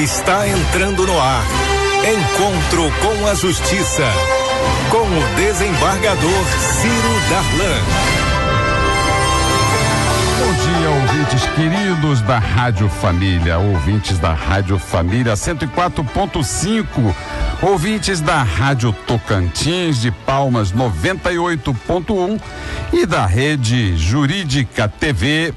Está entrando no ar. Encontro com a Justiça. Com o desembargador Ciro Darlan. Bom dia, ouvintes queridos da Rádio Família, ouvintes da Rádio Família 104.5, ouvintes da Rádio Tocantins de Palmas 98.1 e da Rede Jurídica TV.com.br.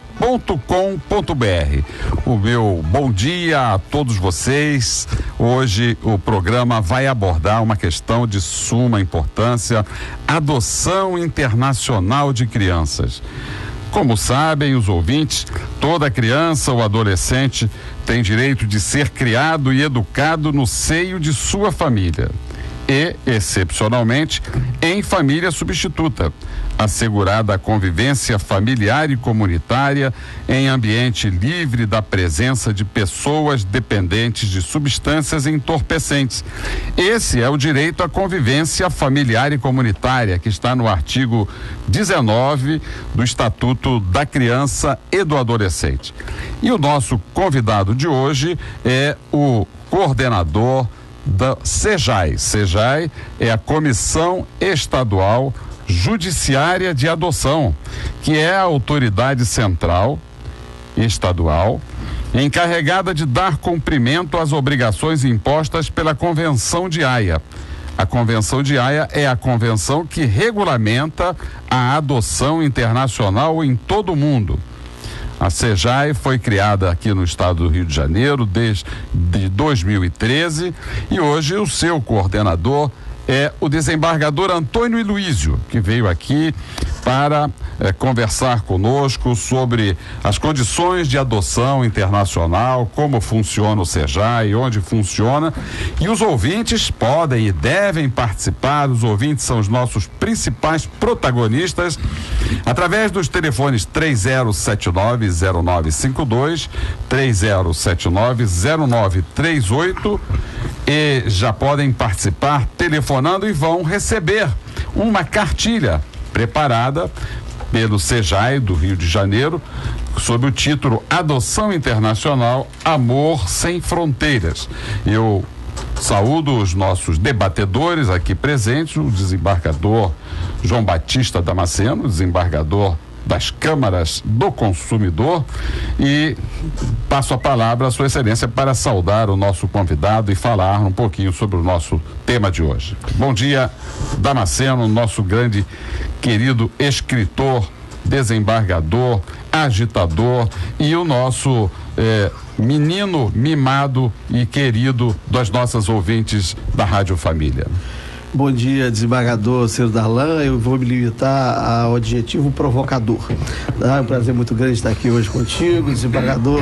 O meu bom dia a todos vocês. Hoje o programa vai abordar uma questão de suma importância: adoção internacional de crianças. Como sabem os ouvintes, toda criança ou adolescente tem direito de ser criado e educado no seio de sua família e, excepcionalmente, em família substituta, assegurada a convivência familiar e comunitária em ambiente livre da presença de pessoas dependentes de substâncias entorpecentes. Esse é o direito à convivência familiar e comunitária, que está no artigo 19 do Estatuto da Criança e do Adolescente. E o nosso convidado de hoje é o coordenador da SEJAI. SEJAI é a Comissão Estadual Judiciária de Adoção, que é a autoridade central estadual encarregada de dar cumprimento às obrigações impostas pela Convenção de Haia. A Convenção de Haia é a convenção que regulamenta a adoção internacional em todo o mundo. A SEJAI foi criada aqui no estado do Rio de Janeiro desde 2013 e hoje o seu coordenador é o desembargador Antônio Iluísio, que veio aqui para conversar conosco sobre as condições de adoção internacional, como funciona o SEJAI, onde funciona, e os ouvintes podem e devem participar. Os ouvintes são os nossos principais protagonistas através dos telefones 3079-0952, 3079-0938, e já podem participar telefonando e vão receber uma cartilha preparada pelo SEJAI do Rio de Janeiro, sob o título Adoção Internacional, Amor Sem Fronteiras. Eu saúdo os nossos debatedores aqui presentes, o desembargador João Batista Damasceno, desembargador das Câmaras do Consumidor, e passo a palavra à Sua Excelência para saudar o nosso convidado e falar um pouquinho sobre o nosso tema de hoje. Bom dia, Damasceno, nosso grande querido escritor, desembargador, agitador e o nosso menino mimado e querido das nossas ouvintes da Rádio Família. Bom dia, desembargador Ciro Darlan. Eu vou me limitar ao adjetivo provocador. É um prazer muito grande estar aqui hoje contigo, desembargador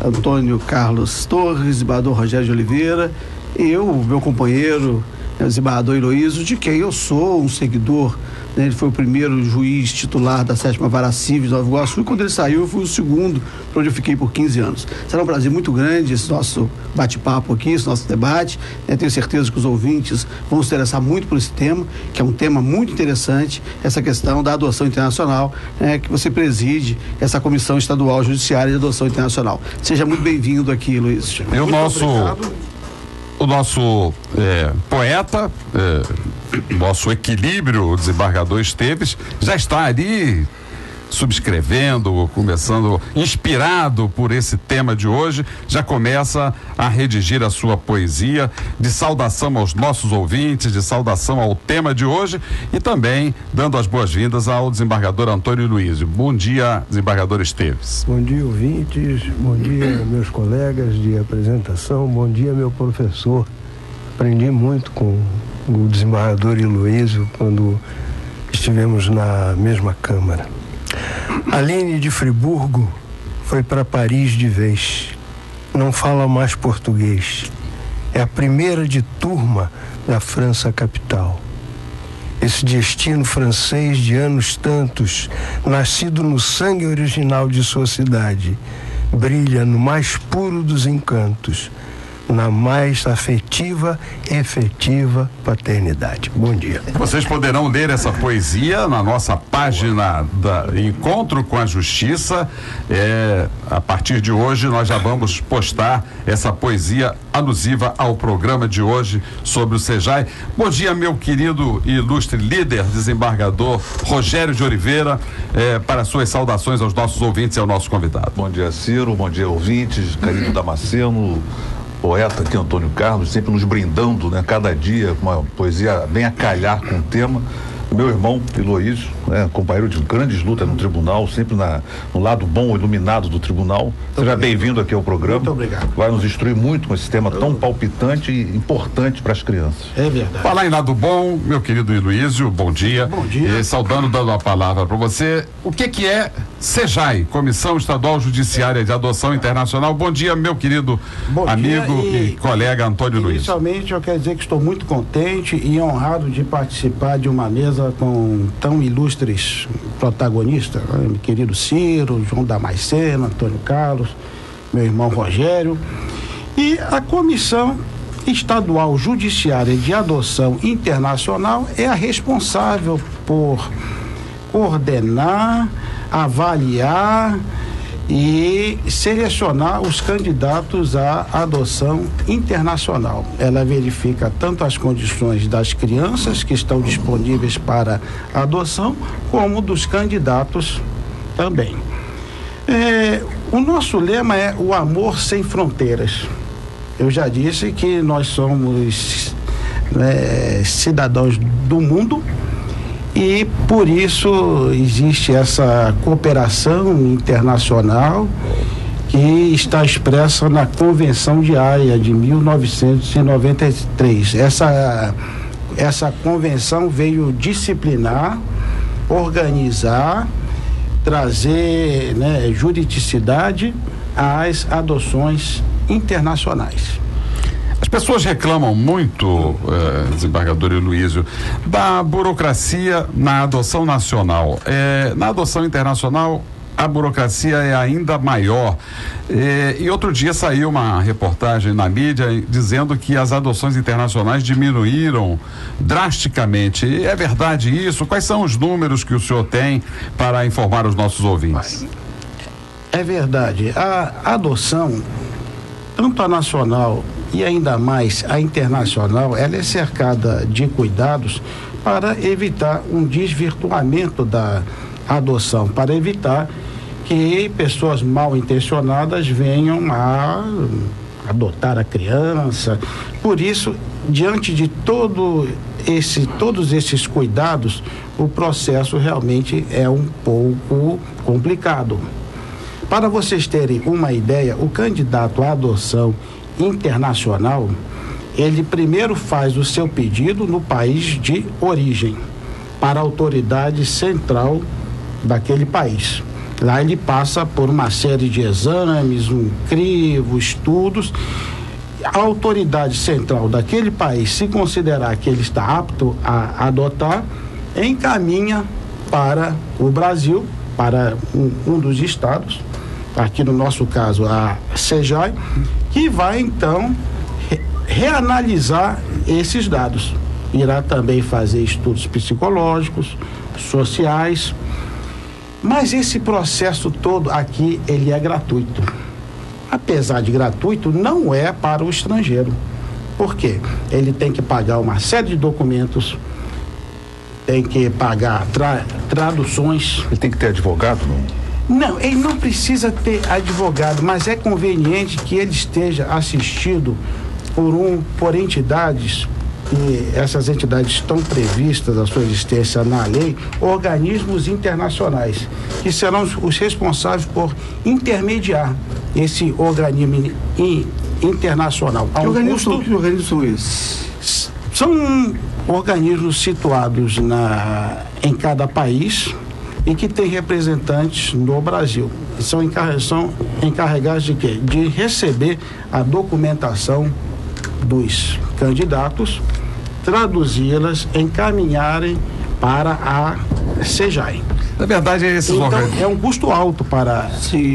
Antônio Carlos Torres, desembargador Rogério de Oliveira, e eu, meu companheiro, o desembargador Iluísio, de quem eu sou um seguidor. Ele foi o primeiro juiz titular da 7ª Vara Civil de Nova Iguaçu, e quando ele saiu eu fui o segundo, para onde eu fiquei por 15 anos. Será um prazer muito grande esse nosso bate-papo aqui, esse nosso debate. Tenho certeza que os ouvintes vão se interessar muito por esse tema, que é um tema muito interessante, essa questão da adoção internacional, que você preside essa Comissão Estadual Judiciária de Adoção Internacional. Seja muito bem-vindo aqui, Luiz. O nosso poeta, nosso equilíbrio, o desembargador Esteves, já está ali subscrevendo, começando, inspirado por esse tema de hoje, já começa a redigir a sua poesia de saudação aos nossos ouvintes, de saudação ao tema de hoje, e também dando as boas-vindas ao desembargador Antônio Iluísio. Bom dia, desembargador Esteves. Bom dia, ouvintes, bom dia, meus colegas de apresentação, bom dia, meu professor. Aprendi muito com o desembargador Iluísio quando estivemos na mesma Câmara. Aline de Friburgo foi para Paris de vez. Não fala mais português. É a primeira de turma da França capital. Esse destino francês de anos tantos, nascido no sangue original de sua cidade, brilha no mais puro dos encantos, na mais afetiva, efetiva paternidade. Bom dia. Vocês poderão ler essa poesia na nossa página da Encontro com a Justiça. A partir de hoje nós já vamos postar essa poesia alusiva ao programa de hoje sobre o SEJAI. Bom dia, meu querido e ilustre líder, desembargador Rogério de Oliveira, para suas saudações aos nossos ouvintes e ao nosso convidado. Bom dia, Ciro, bom dia, ouvintes, Carino Damasceno, poeta aqui, Antônio Carlos, sempre nos brindando, né, cada dia, com uma poesia bem a calhar com o tema. Meu irmão, Eloísio, companheiro de grandes lutas no tribunal, sempre no lado bom, iluminado do tribunal. Seja bem-vindo aqui ao programa. Muito obrigado. Vai nos instruir muito com esse tema tão palpitante e importante para as crianças. É verdade. Falar em lado bom, meu querido Eloísio, bom dia. Bom dia. Saudando, dando a palavra para você. O que é SEJAI, Comissão Estadual Judiciária de Adoção Internacional? Bom dia, meu querido amigo e colega Antônio Luiz. Inicialmente, eu quero dizer que estou muito contente e honrado de participar de uma mesa com tão ilustres protagonistas, meu querido Ciro, João Damasceno, Antônio Carlos, meu irmão Rogério. E a Comissão Estadual Judiciária de Adoção Internacional é a responsável por coordenar, avaliar e selecionar os candidatos à adoção internacional. Ela verifica tanto as condições das crianças que estão disponíveis para adoção, como dos candidatos também. O nosso lema é o amor sem fronteiras. Eu já disse que nós somos cidadãos do mundo, e por isso existe essa cooperação internacional que está expressa na Convenção de Haia de 1993. Essa convenção veio disciplinar, organizar, trazer juridicidade às adoções internacionais. As pessoas reclamam muito, desembargador Eloísio, da burocracia na adoção nacional. Na adoção internacional, a burocracia é ainda maior. E outro dia saiu uma reportagem na mídia dizendo que as adoções internacionais diminuíram drasticamente. É verdade isso? Quais são os números que o senhor tem para informar os nossos ouvintes? É verdade. A adoção, tanto a nacional e ainda mais a internacional, ela é cercada de cuidados para evitar um desvirtuamento da adoção, para evitar que pessoas mal intencionadas venham a adotar a criança. Por isso, diante de todos esses cuidados, o processo realmente é um pouco complicado. Para vocês terem uma ideia, o candidato à adoção internacional, ele primeiro faz o seu pedido no país de origem, para a autoridade central daquele país. Lá ele passa por uma série de exames, um crivo, estudos. A autoridade central daquele país, se considerar que ele está apto a adotar, encaminha para o Brasil, para um dos estados, aqui no nosso caso a SEJAI, que vai então reanalisar esses dados. Irá também fazer estudos psicológicos, sociais, mas esse processo todo aqui, ele é gratuito. Apesar de gratuito, não é para o estrangeiro. Por quê? Ele tem que pagar uma série de documentos, tem que pagar traduções. Ele tem que ter advogado, não? Não, ele não precisa ter advogado, mas é conveniente que ele esteja assistido por entidades, e essas entidades estão previstas a sua existência na lei, organismos internacionais, que serão os responsáveis por intermediar esse organismo internacional. Que organismos são esses? São organismos situados em cada país e que tem representantes no Brasil. São encarregados de quê? De receber a documentação dos candidatos, traduzi-las, encaminharem para a SEJAI. Na verdade, esses então, organismos... é um custo alto para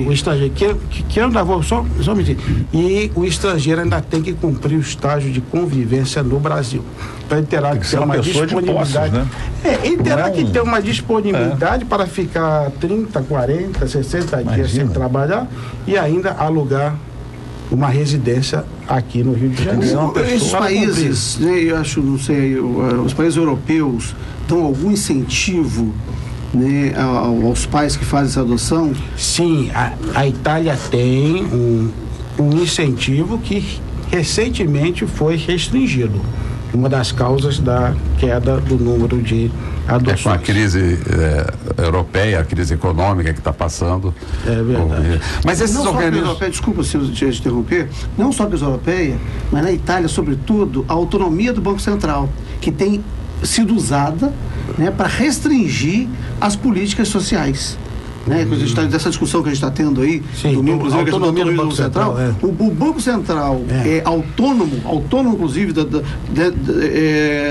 o estrangeiro. Que eu ainda vou só me dizer. E o estrangeiro ainda tem que cumprir o estágio de convivência no Brasil. Então ele terá que ter uma disponibilidade. Né? Ele terá que ter uma disponibilidade para ficar 30, 40, 60 dias sem trabalhar e ainda alugar uma residência aqui no Rio de Janeiro. Esses países, né, eu acho, não sei, os países europeus dão algum incentivo, né, aos pais que fazem essa adoção? Sim, a Itália tem um incentivo que recentemente foi restringido. Uma das causas da queda do número de adoções. Com a crise europeia, a crise econômica que está passando. É verdade. Mas esses organismos... Desculpa se eu te interromper, não só a crise europeia, mas na Itália, sobretudo, a autonomia do Banco Central, que tem sido usada, né, para restringir as políticas sociais. Né, dessa discussão que a gente está tendo aí, domingo, inclusive, a autonomia do Banco Central. O Banco Central é autônomo, inclusive,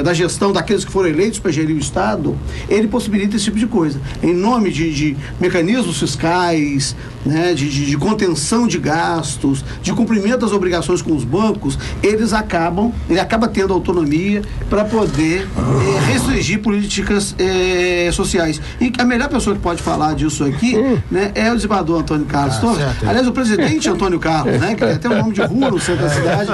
da gestão daqueles que foram eleitos para gerir o Estado. Ele possibilita esse tipo de coisa. Em nome de mecanismos fiscais, né, de contenção de gastos, de cumprimento das obrigações com os bancos, ele acaba tendo autonomia para poder restringir políticas sociais. E a melhor pessoa que pode falar disso aqui, né, é o desembargador Antônio Carlos Torres. Aliás, o presidente Antônio Carlos, né, que tem até um nome de rua no centro da cidade,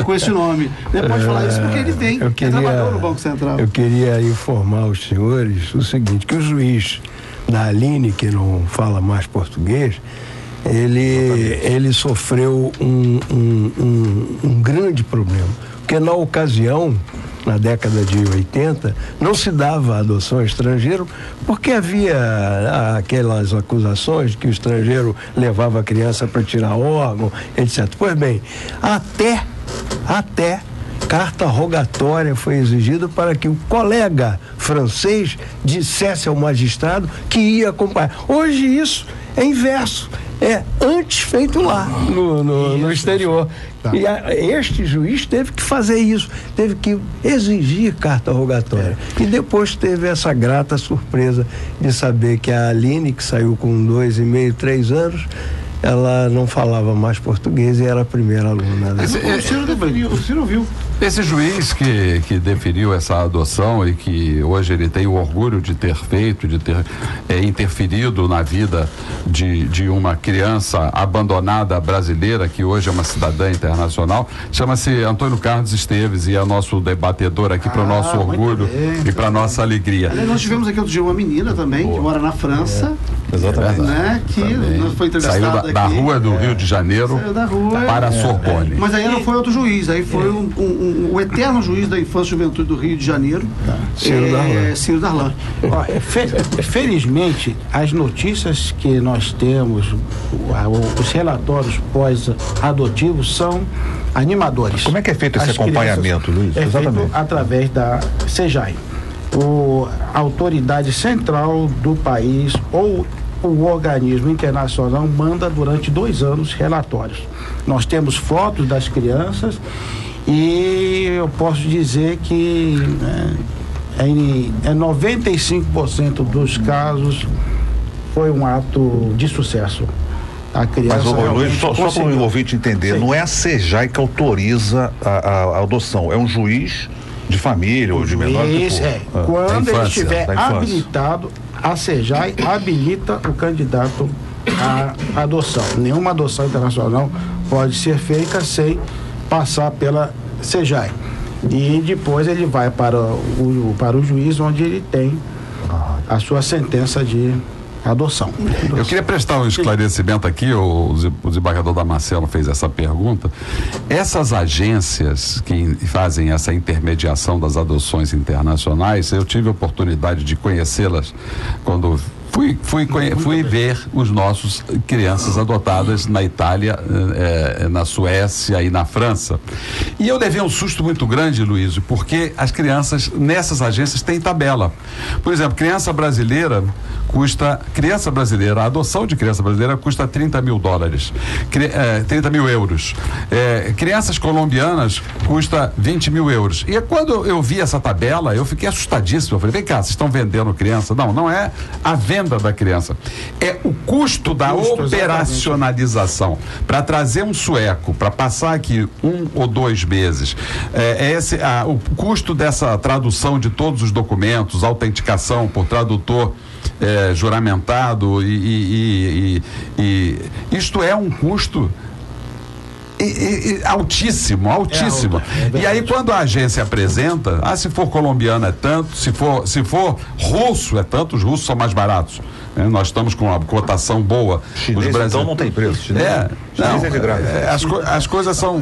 com esse nome. Né, pode falar isso porque ele trabalhou no Banco Central. Eu queria informar os senhores o seguinte, que o juiz da Aline, que não fala mais português, ele sofreu um grande problema, porque na ocasião, na década de 80, não se dava adoção estrangeiro porque havia aquelas acusações de que o estrangeiro levava a criança para tirar órgão, etc. Pois bem, até carta rogatória foi exigida para que o colega francês dissesse ao magistrado que ia acompanhar. Hoje isso é inverso. É antes feito lá no exterior. Tá. E este juiz teve que fazer isso, teve que exigir carta rogatória. E depois teve essa grata surpresa de saber que a Aline, que saiu com 2,5, 3 anos, ela não falava mais português e era a primeira aluna. O Ciro viu. Esse juiz que deferiu essa adoção e que hoje ele tem o orgulho de ter feito, de ter interferido na vida de uma criança abandonada brasileira, que hoje é uma cidadã internacional, chama-se Antônio Carlos Esteves e é nosso debatedor aqui para o nosso orgulho e para a nossa alegria. Aliás, nós tivemos aqui outro dia uma menina também, que mora na França. Exatamente. Né, que foi entrevistada saiu da rua do Rio de Janeiro para a Sorbonne. Mas aí não foi outro juiz, aí foi o eterno juiz da Infância e Juventude do Rio de Janeiro, Ciro Darlan. Felizmente, as notícias que nós temos, os relatórios pós-adotivos são animadores. Como é que é feito esse acompanhamento, Luiz? Feito através da SEJAI. A autoridade central do país ou o organismo internacional manda durante 2 anos relatórios. Nós temos fotos das crianças e eu posso dizer que 95% dos casos foi um ato de sucesso. A criança. Mas, Luiz, só para o ouvinte entender, não é a SEJAI que autoriza a adoção, é um juiz de família ou de menor tipo, quando ele estiver habilitado, a SEJAI habilita o candidato à adoção. Nenhuma adoção internacional pode ser feita sem passar pela SEJAI. E depois ele vai para o juiz, onde ele tem a sua sentença de adoção. Eu queria prestar um esclarecimento aqui, o desembargador Damasceno fez essa pergunta. Essas agências que fazem essa intermediação das adoções internacionais, eu tive a oportunidade de conhecê-las quando fui ver os nossos crianças adotadas na Itália, na Suécia e na França. E eu levei um susto muito grande, Luiz, porque as crianças nessas agências têm tabela. Por exemplo, a adoção de criança brasileira custa $30 mil, 30 mil euros. Crianças colombianas custa 20 mil euros. E quando eu vi essa tabela, eu fiquei assustadíssimo. Eu falei, vem cá, vocês estão vendendo criança? Não é a venda renda da criança. É o custo da operacionalização. Para trazer um sueco, para passar aqui 1 ou 2 meses, o custo dessa tradução de todos os documentos, autenticação por tradutor juramentado e isto é um custo altíssimo. E aí quando a agência apresenta, se for colombiano é tanto, se for russo é tanto, os russos são mais baratos. Nós estamos com uma cotação boa. Chinês, então não tem preço. Chinês é de graça. As coisas são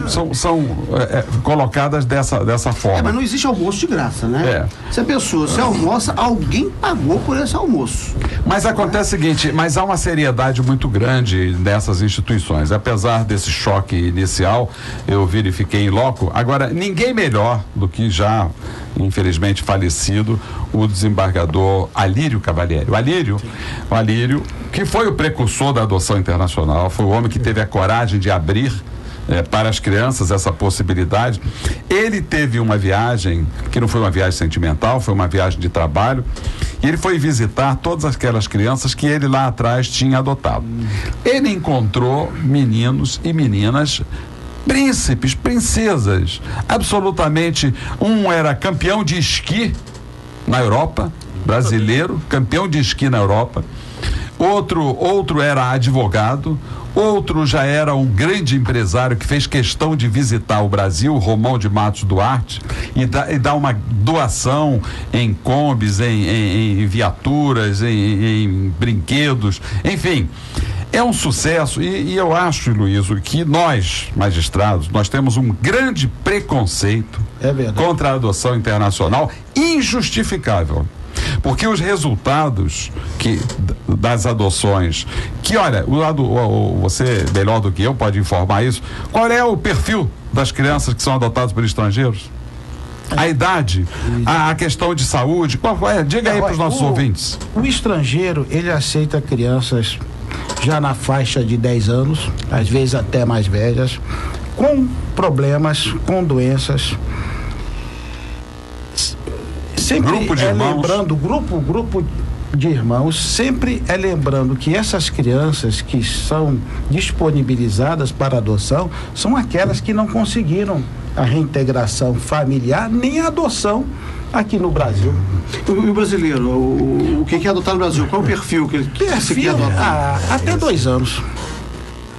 colocadas dessa forma. Mas não existe almoço de graça, né? Se a pessoa se almoça, alguém pagou por esse almoço. Mas acontece o seguinte, mas há uma seriedade muito grande nessas instituições. Apesar desse choque inicial, eu verifiquei em loco. Agora, ninguém melhor do que já, infelizmente, falecido, o desembargador Alírio Cavalieri. O Alírio, que foi o precursor da adoção internacional, foi o homem que teve a coragem de abrir para as crianças essa possibilidade. Ele teve uma viagem, que não foi uma viagem sentimental, foi uma viagem de trabalho, e ele foi visitar todas aquelas crianças que ele lá atrás tinha adotado. Ele encontrou meninos e meninas príncipes, princesas, absolutamente. Um era campeão de esqui na Europa, brasileiro, campeão de esqui na Europa. Outro era advogado, outro já era um grande empresário que fez questão de visitar o Brasil, Romão de Matos Duarte, e dar uma doação em combis, em viaturas, em brinquedos, enfim. É um sucesso e eu acho, Luísio, que nós, magistrados, nós temos um grande preconceito contra a adoção internacional injustificável. Porque os resultados das adoções, olha, você melhor do que eu pode informar isso, qual é o perfil das crianças que são adotadas por estrangeiros? A idade, a questão de saúde, qual é? Diga aí para os nossos ouvintes. O estrangeiro, ele aceita crianças já na faixa de 10 anos, às vezes até mais velhas, com problemas, com doenças. Sempre grupo de irmãos. Lembrando, grupo de irmãos, sempre lembrando que essas crianças que são disponibilizadas para adoção são aquelas que não conseguiram a reintegração familiar nem a adoção aqui no Brasil. O brasileiro, o que é adotar no Brasil? Qual é o perfil que ele quer adotar? Até 2 anos.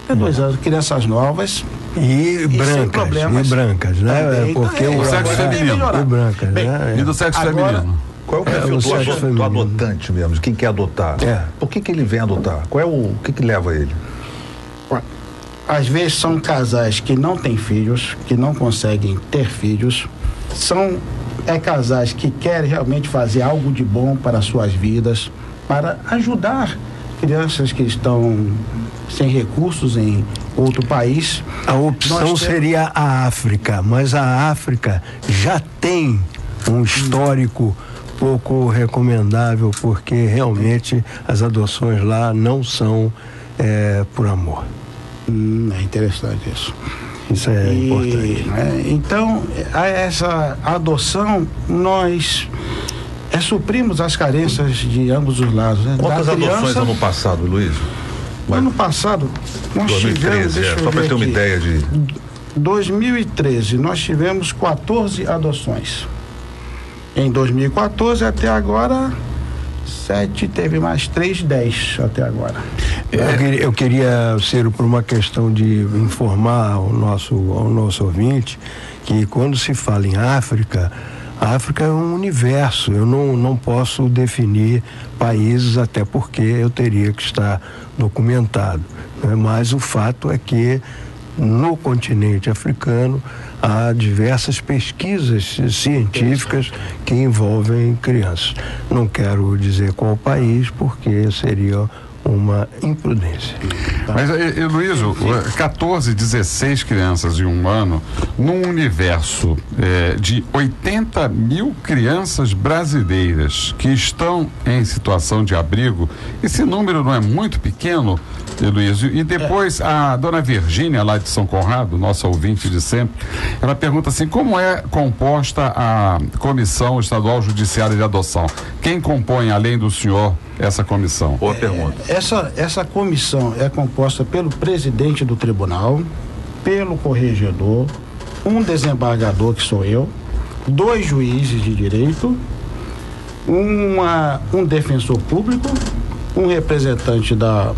Até 2 anos, crianças novas. E brancas, né? Também, porque o sexo feminino. E brancas, né? E do sexo feminino. Qual é o perfil do adotante mesmo, quem quer adotar? Por que ele vem adotar? O que leva ele? Às vezes são casais que não têm filhos, que não conseguem ter filhos, são casais que querem realmente fazer algo de bom para suas vidas, para ajudar crianças que estão sem recursos em outro país. A opção seria a África, mas a África já tem um histórico pouco recomendável, porque realmente as adoções lá não são por amor. É interessante isso. Isso é importante. Então, essa adoção, nós suprimos as carências de ambos os lados. Né? Quantas adoções ano passado, Luiz? Ano passado, nós 2013, tivemos... só para ter uma ideia de... 2013, nós tivemos 14 adoções. Em 2014, até agora, 7, teve mais 3, 10 até agora. Eu queria, Ciro, por uma questão de informar ao nosso ouvinte, que quando se fala em África, a África é um universo. Eu não posso definir países, até porque eu teria que estar documentado, né? Mas o fato é que no continente africano há diversas pesquisas científicas que envolvem crianças. Não quero dizer qual país, porque seria uma imprudência. Mas, Luísio, 14, 16 crianças em um ano, num universo de 80 mil crianças brasileiras que estão em situação de abrigo, esse número não é muito pequeno Heloísio. E depois a dona Virgínia, lá de São Conrado, nossa ouvinte de sempre, ela pergunta assim, como é composta a Comissão Estadual Judiciária de Adoção? Quem compõe, além do senhor, essa comissão? Boa pergunta. Essa comissão é composta pelo presidente do tribunal, pelo corregedor, um desembargador, que sou eu, 2 juízes de direito, um defensor público, um representante da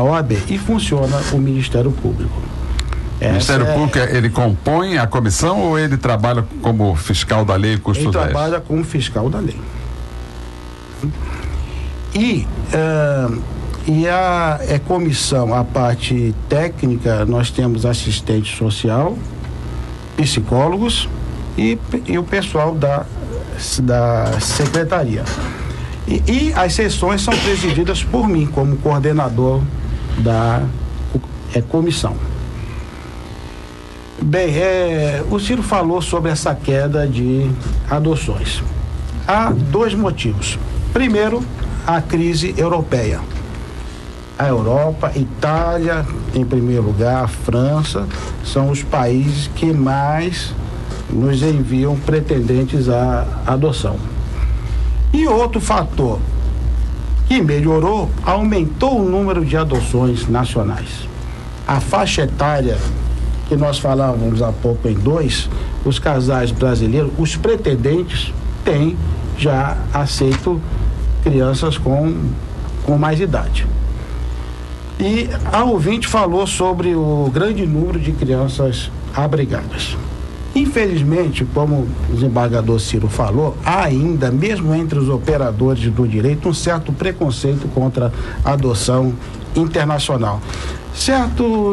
OAB e funciona o Ministério Público. O Ministério Público, ele compõe a comissão ou ele trabalha como fiscal da lei e custo 10? Ele trabalha como fiscal da lei. E a comissão, a parte técnica, nós temos assistente social, psicólogos e o pessoal da secretaria. E as sessões são presididas por mim, como coordenador da comissão. Bem, o Ciro falou sobre essa queda de adoções. Há 2 motivos. Primeiro, a crise europeia. A Europa, Itália, em primeiro lugar, a França, são os países que mais nos enviam pretendentes à adoção. E outro fator que melhorou, aumentou o número de adoções nacionais. A faixa etária que nós falávamos há pouco em 2, os casais brasileiros, os pretendentes têm já aceito crianças com mais idade. E a ouvinte falou sobre o grande número de crianças abrigadas. Infelizmente, como o desembargador Ciro falou, há ainda, mesmo entre os operadores do direito, um certo preconceito contra a adoção internacional. Certas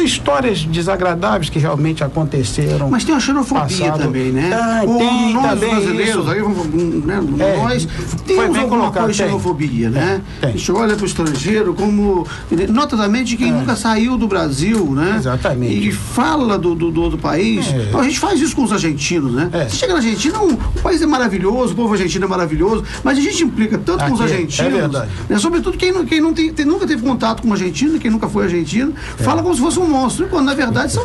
histórias desagradáveis que realmente aconteceram. Mas tem a xenofobia também, né? Tem nós também brasileiros, aí, né, nós temos alguma coisa de xenofobia, né? Tem. A gente olha para o estrangeiro como, notadamente, quem nunca saiu do Brasil, né? Exatamente. E fala do outro país. Então, a gente faz isso com os argentinos, né? Você chega na Argentina, o país é maravilhoso, o povo argentino é maravilhoso, mas a gente implica tanto com os argentinos, né? Sobretudo quem nunca teve contato com um argentino, quem nunca foi argentino, fala como se fosse um monstro, quando na verdade são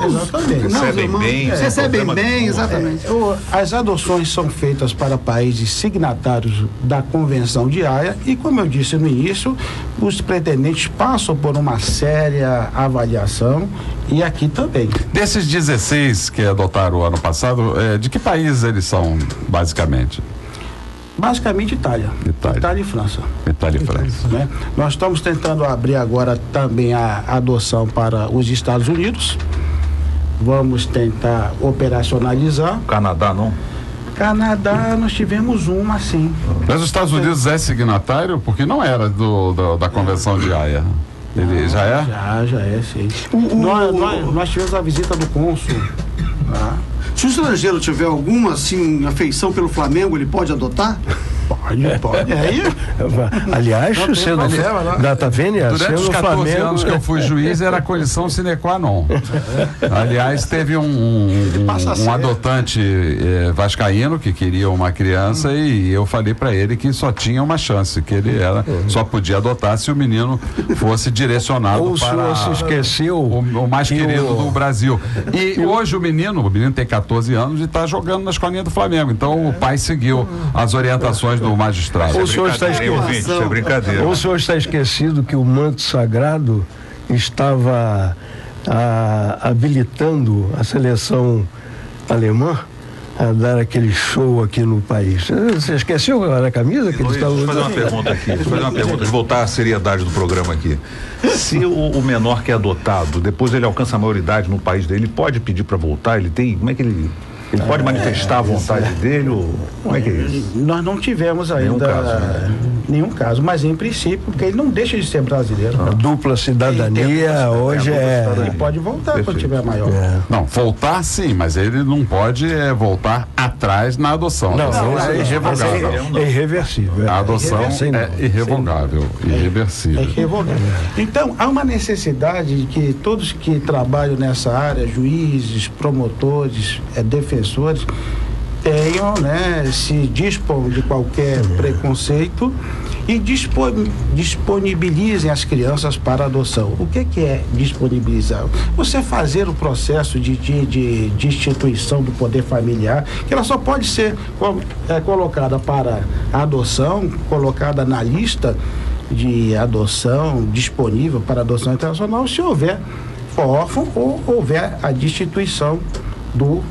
recebem bem, exatamente. As adoções são feitas para países signatários da Convenção de Haia e, como eu disse no início, os pretendentes passam por uma séria avaliação e aqui também. Desses 16 que adotaram o ano passado, de que país eles são, basicamente? Basicamente Itália e França. Itália e França. Né? Nós estamos tentando abrir agora também a adoção para os Estados Unidos. Vamos tentar operacionalizar. Canadá, não? Canadá, nós tivemos uma, sim. Mas os Estados Unidos é signatário? Porque não era da Convenção de Haia. Ele já é? Já é, sim. Nós tivemos a visita do cônsul. Tá? Se o estrangeiro tiver alguma, assim, afeição pelo Flamengo, ele pode adotar? Pode. Aliás, sendo data vênia, durante os 14 anos que eu fui juiz, era a condição sine qua non. Aliás, teve um adotante vascaíno que queria uma criança e eu falei para ele que só tinha uma chance, que ele só podia adotar se o menino fosse direcionado para se esqueceu o mais querido do Brasil. E hoje o menino tem 14 anos e está jogando na escolinha do Flamengo. Então o pai seguiu as orientações do magistrado. Ou o senhor está esquecido, é brincadeira. Ou o senhor está esquecido que o manto sagrado estava habilitando a seleção alemã a dar aquele show aqui no país. Você esqueceu a camisa que eles estavam usando? Deixa eu fazer uma pergunta de voltar à seriedade do programa aqui. Se o menor que é adotado, depois ele alcança a maioridade no país dele, ele pode pedir para voltar? Como é que ele pode manifestar a vontade dele? Ou como é que é isso? Nós não tivemos ainda nenhum caso, mas em princípio, porque ele não deixa de ser brasileiro. A dupla cidadania hoje ele pode voltar quando tiver maior. Não, voltar sim, mas ele não pode voltar atrás na adoção. Não, é irrevogável. É irreversível. A adoção é irrevogável, irreversível. É irrevogável. Então, há uma necessidade de que todos que trabalham nessa área, juízes, promotores, defensores, tenham, se dispõem de qualquer preconceito e disponibilizem as crianças para adoção. O que é disponibilizar? Você fazer o processo de instituição do poder familiar, que ela só pode ser colocada para adoção, colocada na lista de adoção disponível para adoção internacional, se houver órfão ou houver a destituição do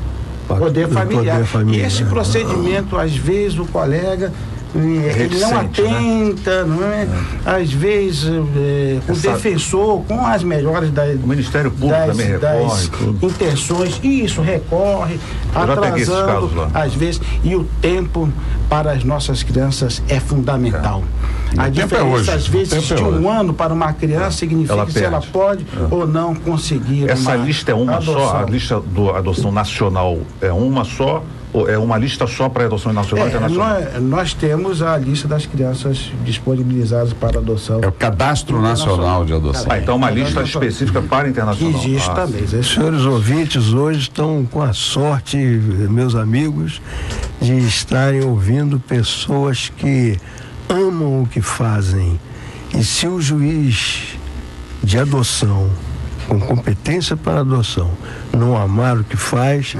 poder familiar. E esse procedimento, às vezes, o colega ele não atenta, né? Não é? Às vezes o defensor, com as melhores o Ministério Público também recorre, intenções, isso recorre, atrasando às vezes, e o tempo para as nossas crianças é fundamental. A diferença, às vezes, de um ano para uma criança significa se ela pode ou não conseguir. Essa lista é uma adoção. Só? A lista da adoção nacional é uma só? Ou é uma lista só para adoção nacional e internacional? Nós temos a lista das crianças disponibilizadas para adoção. É o Cadastro Nacional de Adoção. Então uma lista específica para internacional. Existe também. Senhores ouvintes, hoje estão com a sorte, meus amigos, de estarem ouvindo pessoas que amam o que fazem. E se o juiz de adoção, com competência para adoção, não amar o que faz,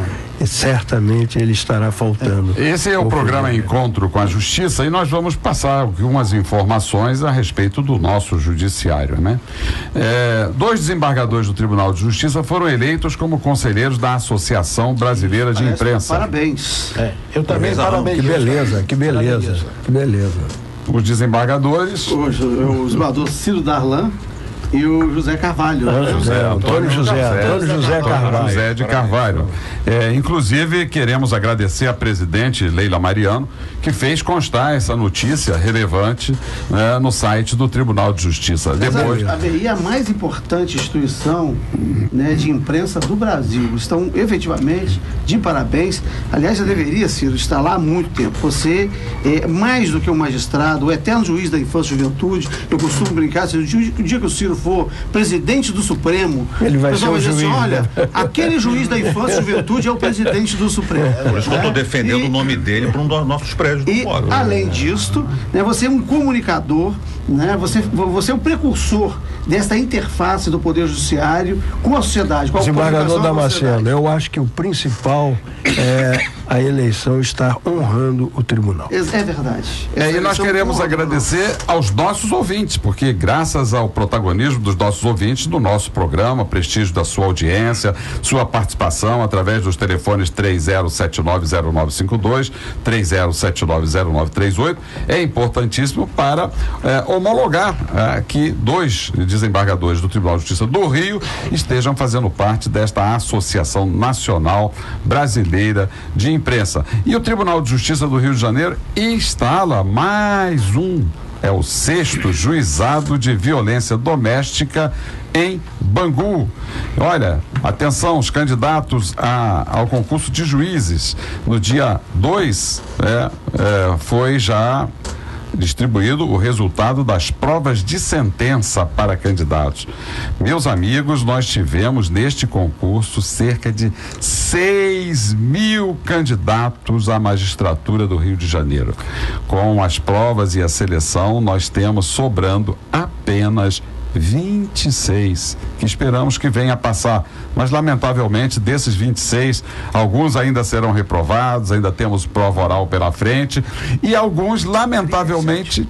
certamente ele estará faltando. Esse é o programa Encontro com a Justiça, e nós vamos passar algumas informações a respeito do nosso judiciário, né? 2 desembargadores do Tribunal de Justiça foram eleitos como conselheiros da Associação Brasileira de Imprensa. Parabéns. Eu também parabéns. Que beleza, que beleza, que beleza. Os desembargadores... O desembargador Ciro Darlan e o José Carvalho. Antônio José Carvalho. José de Carvalho. Inclusive, queremos agradecer a presidente Leila Mariano, que fez constar essa notícia relevante, né, no site do Tribunal de Justiça. Depois... A mais importante instituição, né, de imprensa do Brasil. Estão efetivamente de parabéns. Aliás, já deveria, Ciro, estar lá há muito tempo. Você é mais do que um magistrado, o eterno juiz da infância e juventude. Eu costumo brincar, o dia que o Ciro for presidente do Supremo, ele vai ser o juiz. Assim, olha, aquele juiz da infância e juventude é o presidente do Supremo. Por isso que eu estou defendendo o nome dele para um dos nossos prédios do fórum. Além disso, né, você é um comunicador, né, você é um precursor desta interface do Poder Judiciário com a sociedade. Com a desembargador Damasceno, eu acho que o principal é a eleição estar honrando o tribunal. É verdade. E nós queremos agradecer aos nossos ouvintes, porque graças ao protagonismo dos nossos ouvintes, do nosso programa, prestígio da sua audiência, sua participação através dos telefones 30790952, 30790938, é importantíssimo para homologar que 2 desembargadores do Tribunal de Justiça do Rio estejam fazendo parte desta Associação Nacional Brasileira de Imprensa. E o Tribunal de Justiça do Rio de Janeiro instala mais o 6º Juizado de Violência Doméstica em Bangu. Olha, atenção, os candidatos ao concurso de juízes. No dia 2, foi já distribuído o resultado das provas de sentença para candidatos. Meus amigos, nós tivemos neste concurso cerca de 6.000 candidatos à magistratura do Rio de Janeiro. Com as provas e a seleção, nós temos sobrando apenas 26, que esperamos que venha a passar, mas lamentavelmente desses 26, alguns ainda serão reprovados, ainda temos prova oral pela frente, e alguns lamentavelmente...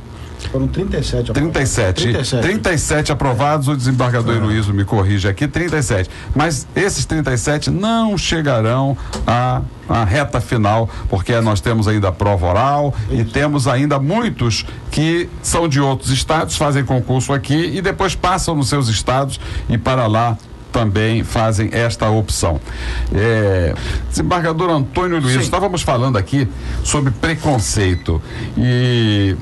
Foram 37 aprovados. 37 aprovados, o desembargador Heloísio me corrige aqui, 37. Mas esses 37 não chegarão à reta final, porque nós temos ainda a prova oral e temos ainda muitos que são de outros estados, fazem concurso aqui e depois passam nos seus estados e para lá também fazem esta opção. Desembargador Antônio Luiz, estávamos falando aqui sobre preconceito e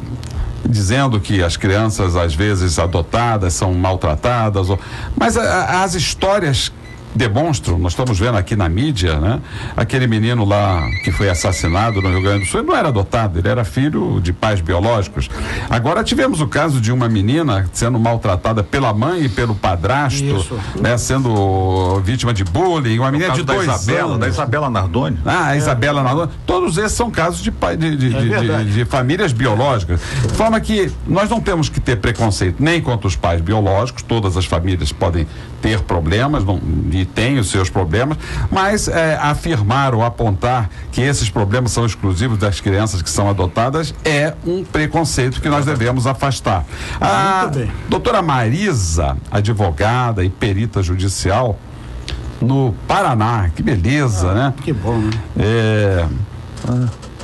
dizendo que as crianças às vezes adotadas são maltratadas, mas as histórias demonstram, nós estamos vendo aqui na mídia, né? Aquele menino lá que foi assassinado no Rio Grande do Sul, ele não era adotado, ele era filho de pais biológicos. Agora tivemos o caso de uma menina sendo maltratada pela mãe e pelo padrasto, né? Sendo vítima de bullying, uma menina de 2 anos. Da Isabela Nardoni. A Isabela Nardoni. Todos esses são casos de famílias biológicas. De forma que nós não temos que ter preconceito nem contra os pais biológicos, todas as famílias podem ter problemas e têm os seus problemas, mas afirmar ou apontar que esses problemas são exclusivos das crianças que são adotadas é um preconceito que nós devemos afastar. A doutora Marisa, advogada e perita judicial no Paraná, que beleza, né? Que bom, né?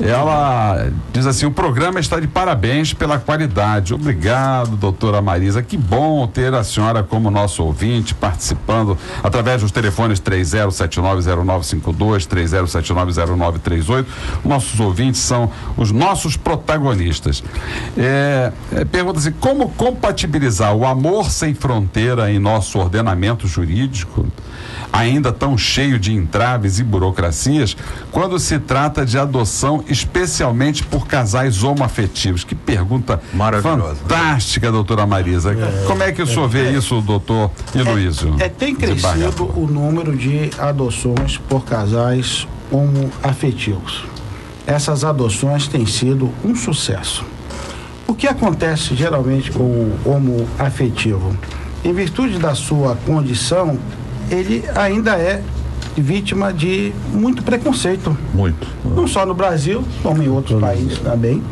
Ela diz assim: o programa está de parabéns pela qualidade. Obrigado, doutora Marisa. Que bom ter a senhora como nosso ouvinte, participando através dos telefones 30790952, 30790938. Nossos ouvintes são os nossos protagonistas. Pergunta-se: como compatibilizar o amor sem fronteira em nosso ordenamento jurídico, ainda tão cheio de entraves e burocracias, quando se trata de adoção, especialmente por casais homoafetivos? Que pergunta fantástica, doutora Marisa. Como é que o senhor vê isso, doutor Iluísio? Tem crescido o número de adoções por casais homoafetivos. Essas adoções têm sido um sucesso. O que acontece geralmente com o homoafetivo? Em virtude da sua condição, ele ainda é vítima de muito preconceito. Muito. Não só no Brasil, como em outros países também.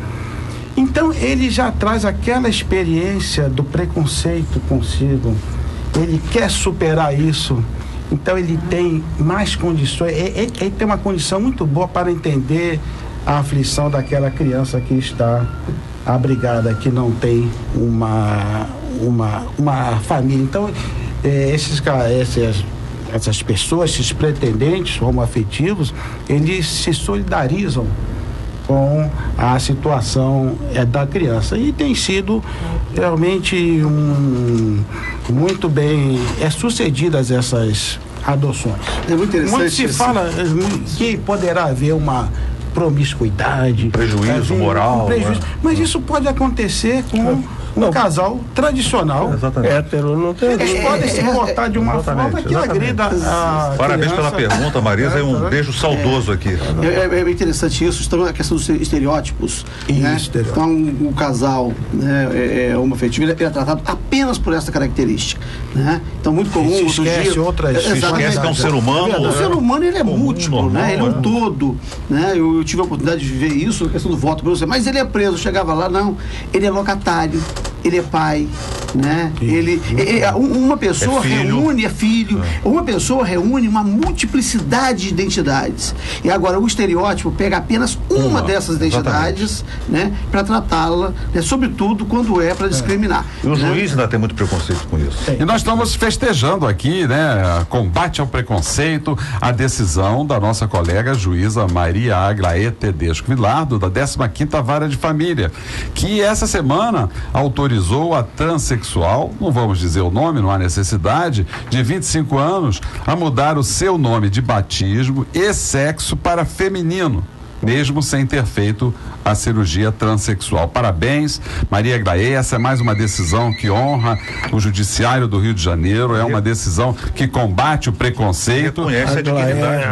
Então, ele já traz aquela experiência do preconceito consigo. Ele quer superar isso. Então, ele tem mais condições. Ele tem uma condição muito boa para entender a aflição daquela criança que está abrigada, que não tem uma família. Então, essas pessoas, esses pretendentes homoafetivos, eles se solidarizam com a situação da criança, e tem sido realmente muito bem sucedidas essas adoções. É muito interessante. Muito se fala que poderá haver uma promiscuidade, prejuízo moral, mas isso pode acontecer com um casal tradicional, hétero, não tem. Eles podem se portar de uma forma que agrida a Parabéns criança. pela pergunta, Marisa, e um beijo saudoso aqui. É interessante isso, a questão dos estereótipos. Né? Então, um casal, né, homoafetivo, ele é tratado apenas por essa característica. Né? Então, muito comum. Se esquece que é um ser humano. O ser humano, ele é múltiplo, normal, né? Ele é um todo. Né? Eu tive a oportunidade de viver isso, a questão do voto, mas ele é preso, chegava lá, não, ele é locatário, ele é pai, né? Uma pessoa reúne, uma pessoa reúne uma multiplicidade de identidades. E agora o estereótipo pega apenas uma dessas identidades, né? Para tratá-la, né? Sobretudo quando é para discriminar. E os juízes ainda têm muito preconceito com isso. E nós estamos festejando aqui, né? Combate ao preconceito, a decisão da nossa colega juíza Maria Aglaé Tedesco Vilardo, da 15ª Vara de Família, que essa semana autorizou a transexual, não vamos dizer o nome, não há necessidade, de 25 anos, a mudar o seu nome de batismo e sexo para feminino, mesmo sem ter feito a cirurgia transexual. Parabéns, Maria Aglaé. Essa é mais uma decisão que honra o Judiciário do Rio de Janeiro, é uma decisão que combate o preconceito. Reconhece a dignidade.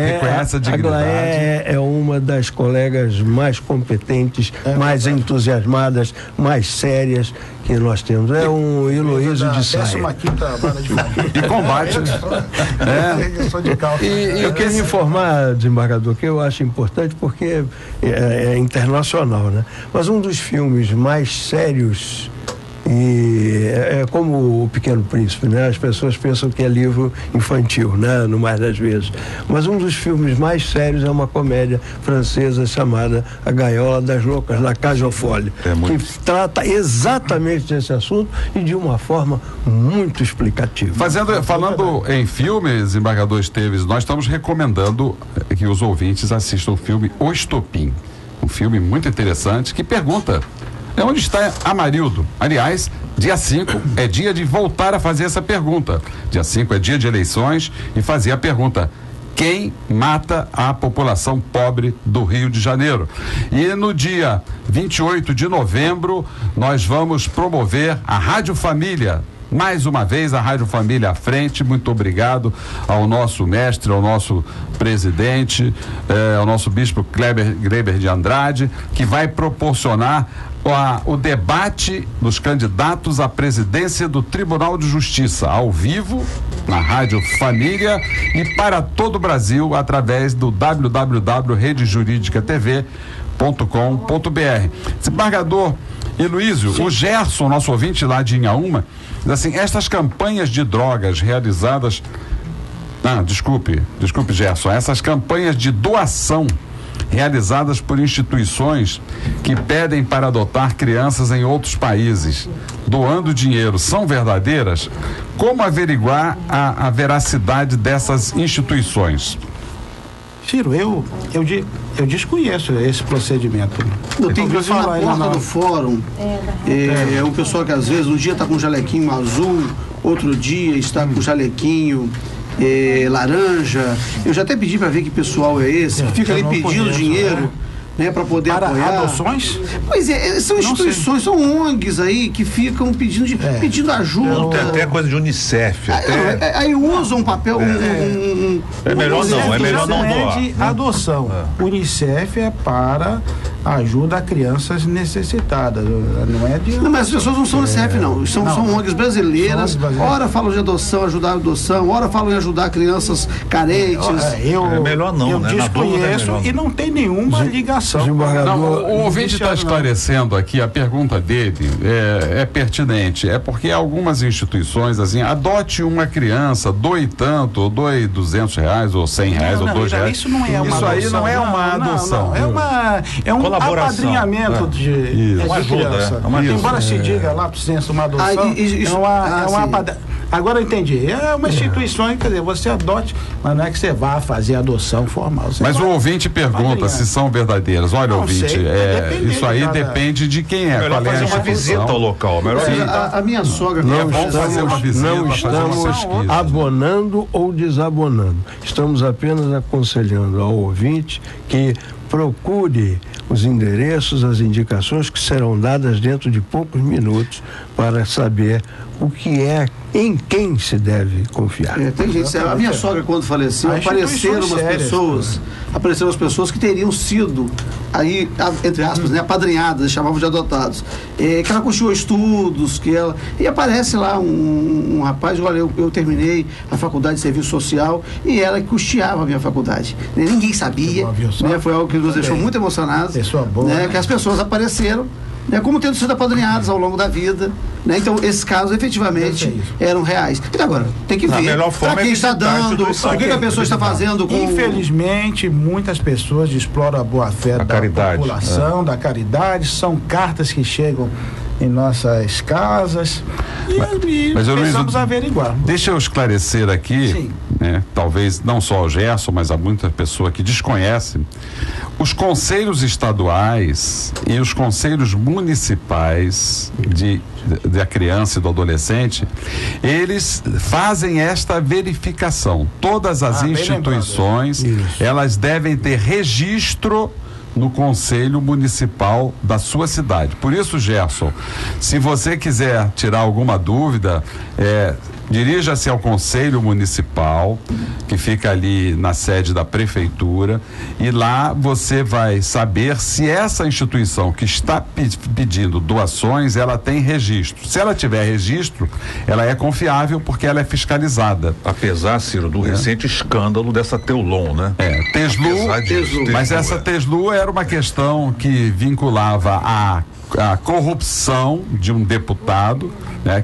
Reconhece a dignidade. Aglaé é uma das colegas mais competentes, mais entusiasmadas, mais sérias que nós temos. É um Heloísio de saia. 15ª Vara de Família. E combate. E eu queria informar, desembargador, que eu acho importante porque é internacional, né? Mas um dos filmes mais sérios, e é como O Pequeno Príncipe, né? As pessoas pensam que é livro infantil, né? No mais das vezes. Mas um dos filmes mais sérios é uma comédia francesa chamada A Gaiola das Loucas, La Cage aux Folles, que trata exatamente desse assunto e de uma forma muito explicativa. Falando em filmes, embargador Esteves, nós estamos recomendando que os ouvintes assistam o filme O Estopim, um filme muito interessante que pergunta É onde está Amarildo. Aliás, dia 5 é dia de voltar a fazer essa pergunta. Dia 5 é dia de eleições e fazer a pergunta: quem mata a população pobre do Rio de Janeiro? E no dia 28 de novembro, nós vamos promover a Rádio Família. Mais uma vez, a Rádio Família à frente. Muito obrigado ao nosso mestre, ao nosso presidente, ao nosso bispo Kleber de Andrade, que vai proporcionar o debate dos candidatos à presidência do Tribunal de Justiça, ao vivo, na Rádio Família e para todo o Brasil, através do www.redejuridicatv.com.br. Desembargador Heloísio, o Gerson, nosso ouvinte lá de Inhaúma, diz assim: estas campanhas de drogas realizadas... Desculpe, Gerson, essas campanhas de doação realizadas por instituições que pedem para adotar crianças em outros países, doando dinheiro, são verdadeiras? Como averiguar a veracidade dessas instituições? Ciro, eu desconheço esse procedimento. Não tem que falar na porta do fórum. É um pessoal que às vezes um dia está com um jalequinho azul, outro dia está com um jalequinho laranja. Eu já até pedi para ver que pessoal é esse, que fica ali pedindo dinheiro. Né, para poder apoiar. Adoções? Pois é, são instituições, são ONGs aí que ficam pedindo ajuda. Tem até coisa de Unicef. Aí usam um papel. É melhor não doar. É de adoção. Unicef é para ajuda a crianças necessitadas. Não é de. Não, mas as pessoas não são Unicef, não. São ONGs brasileiras. Ora falam de adoção, ajudar a adoção, ora falam em ajudar crianças carentes. É melhor não, eu desconheço e não tem nenhuma ligação. O ouvinte está esclarecendo aqui, a pergunta dele é pertinente. É porque algumas instituições, assim, adote uma criança, doe tanto, ou doe R$200, ou R$100, ou R$2. Isso não é uma adoção. Aí não é uma adoção. É um apadrinhamento de criança. Embora se diga lá para o uma adoção, agora eu entendi. É uma instituição, quer dizer, você adote, mas não é que você vá fazer adoção formal. Mas o ouvinte pergunta se são verdadeiras. Olha, ouvinte, isso aí depende de quem é. Melhor fazer uma visita ao local. A minha sogra... Não fazer uma visita, não estamos abonando ou desabonando. Estamos apenas aconselhando ao ouvinte que procure os endereços, as indicações que serão dadas dentro de poucos minutos para saber o que é, em quem se deve confiar. Tem gente, a minha sogra, quando faleceu, apareceram umas pessoas que teriam sido aí, entre aspas, apadrinhadas, chamavam de adotados, que ela continuou estudos, e aparece lá um rapaz, olha, eu terminei a faculdade de serviço social e ela que custeava a minha faculdade. Ninguém sabia, foi algo que nos deixou muito emocionados, que as pessoas apareceram, como tendo sido apadrinhadas ao longo da vida, então esses casos efetivamente eram reais. E agora, tem que ver para quem está dando, o que a pessoa está fazendo com... Infelizmente, muitas pessoas exploram a boa-fé da população, da caridade, são cartas que chegam em nossas casas e precisamos averiguar. Deixa eu esclarecer aqui, talvez não só ao Gerson, mas a muitas pessoas que desconhecem, os conselhos estaduais e os conselhos municipais da criança e do adolescente, eles fazem esta verificação. Todas as instituições, elas devem ter registro no Conselho Municipal da sua cidade. Por isso, Gerson, se você quiser tirar alguma dúvida, dirija-se ao Conselho Municipal, que fica ali na sede da Prefeitura, e lá você vai saber se essa instituição que está pedindo doações, ela tem registro. Se ela tiver registro, ela é confiável porque ela é fiscalizada. Apesar, Ciro, do recente escândalo dessa Teulon, né? Teslu, mas essa Teslu era uma questão que vinculava a corrupção de um deputado,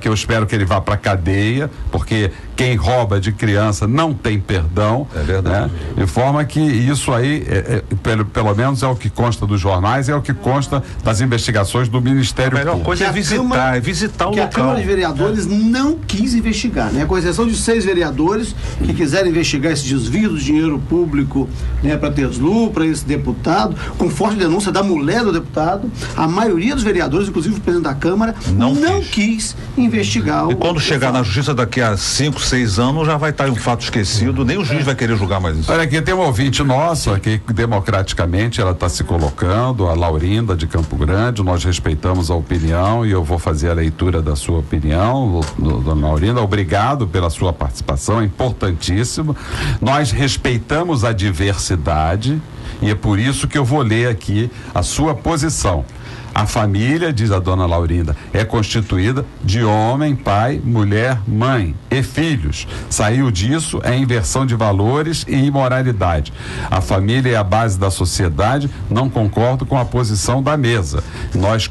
que eu espero que ele vá para a cadeia, porque quem rouba de criança não tem perdão. É verdade. De forma que isso aí, pelo menos é o que consta dos jornais, é o que consta das investigações do Ministério Público. A melhor coisa é visitar o local. A Câmara de Vereadores não quis investigar, com exceção de 6 vereadores que quiseram investigar esse desvio do dinheiro público, para Teslu, para esse deputado, com forte denúncia da mulher do deputado. A maioria dos vários vereadores, inclusive o presidente da Câmara, não quis investigar. E quando chegar na justiça daqui a 5, 6 anos, já vai estar um fato esquecido, nem o juiz vai querer julgar mais isso. Olha, aqui tem um ouvinte nosso, aqui democraticamente ela está se colocando, a Laurinda de Campo Grande, nós respeitamos a opinião e eu vou fazer a leitura da sua opinião, dona Laurinda, obrigado pela sua participação, é importantíssimo. Nós respeitamos a diversidade e é por isso que eu vou ler aqui a sua posição. A família, diz a dona Laurinda, é constituída de homem, pai, mulher, mãe e filhos. Saiu disso é inversão de valores e imoralidade. A família é a base da sociedade, não concordo com a posição da mesa. Nós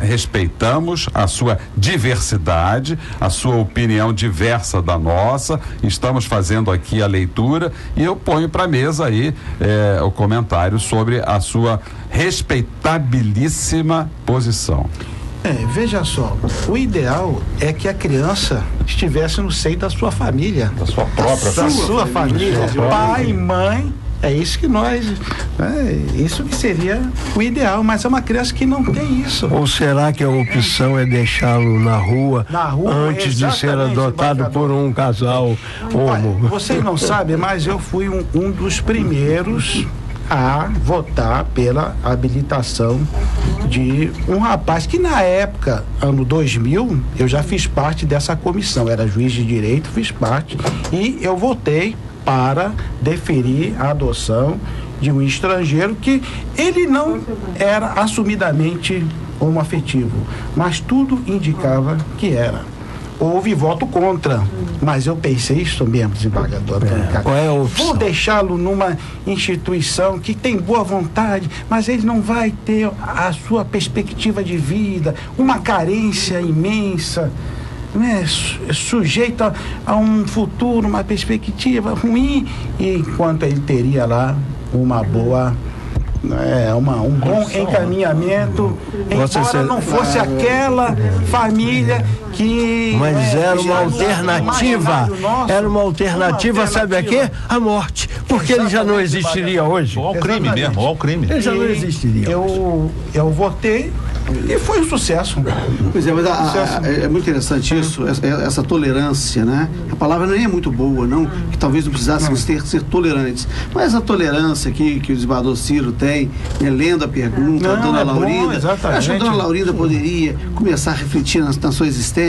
respeitamos a sua diversidade, a sua opinião diversa da nossa, estamos fazendo aqui a leitura e eu ponho para a mesa aí o comentário sobre a sua respeitabilíssima posição. Veja só, o ideal é que a criança estivesse no seio da sua família. Da sua própria família. Da sua família, pai, mãe. É isso que isso que seria o ideal, mas é uma criança que não tem isso. Ou será que a opção é deixá-lo na rua antes de ser adotado por um casal homo? Vocês não sabem, mas eu fui um dos primeiros a votar pela habilitação de um rapaz que na época, ano 2000, eu já fiz parte dessa comissão, era juiz de direito, fiz parte, e eu votei para deferir a adoção de um estrangeiro que ele não era assumidamente homoafetivo, mas tudo indicava que era. Houve voto contra, mas eu pensei isso mesmo, desembargador. Qual é a opção? Vou deixá-lo numa instituição que tem boa vontade, mas ele não vai ter a sua perspectiva de vida, uma carência imensa, né? Sujeito a um futuro, uma perspectiva ruim, e enquanto ele teria lá uma boa... um bom encaminhamento, embora não fosse aquela família que... Mas era uma alternativa, sabe a quê? A morte, porque ele já não existiria hoje. Ou ao crime mesmo, ou ao crime. Ele já não existiria. Eu votei e foi um sucesso. Pois é, mas é muito interessante isso, essa tolerância, né? A palavra nem é muito boa, não, que talvez não precisássemos ser tolerantes, mas a tolerância que o desembargador Ciro tem, né, lendo a pergunta da dona Laurinda, acho que a dona Laurinda poderia começar a refletir na sua existência,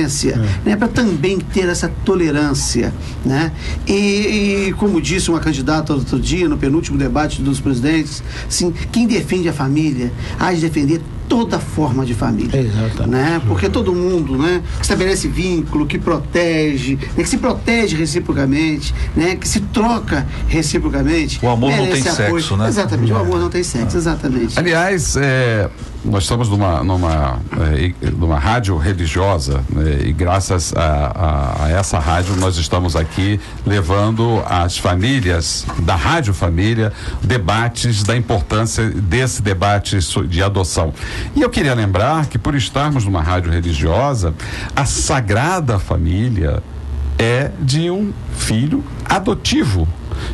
né, para também ter essa tolerância, né? E como disse uma candidata outro dia, no penúltimo debate dos presidentes, assim, quem defende a família há de defender toda forma de família. Exatamente. Né? Porque todo mundo, né, estabelece vínculo, que protege, né, que se protege reciprocamente, né, que se troca reciprocamente. O amor não tem sexo, né? Exatamente, o amor não tem sexo, exatamente. Aliás, nós estamos numa rádio religiosa, né, e graças a essa rádio nós estamos aqui levando às famílias da Rádio Família debates da importância desse debate de adoção. E eu queria lembrar que, por estarmos numa rádio religiosa, a Sagrada Família é de um filho adotivo.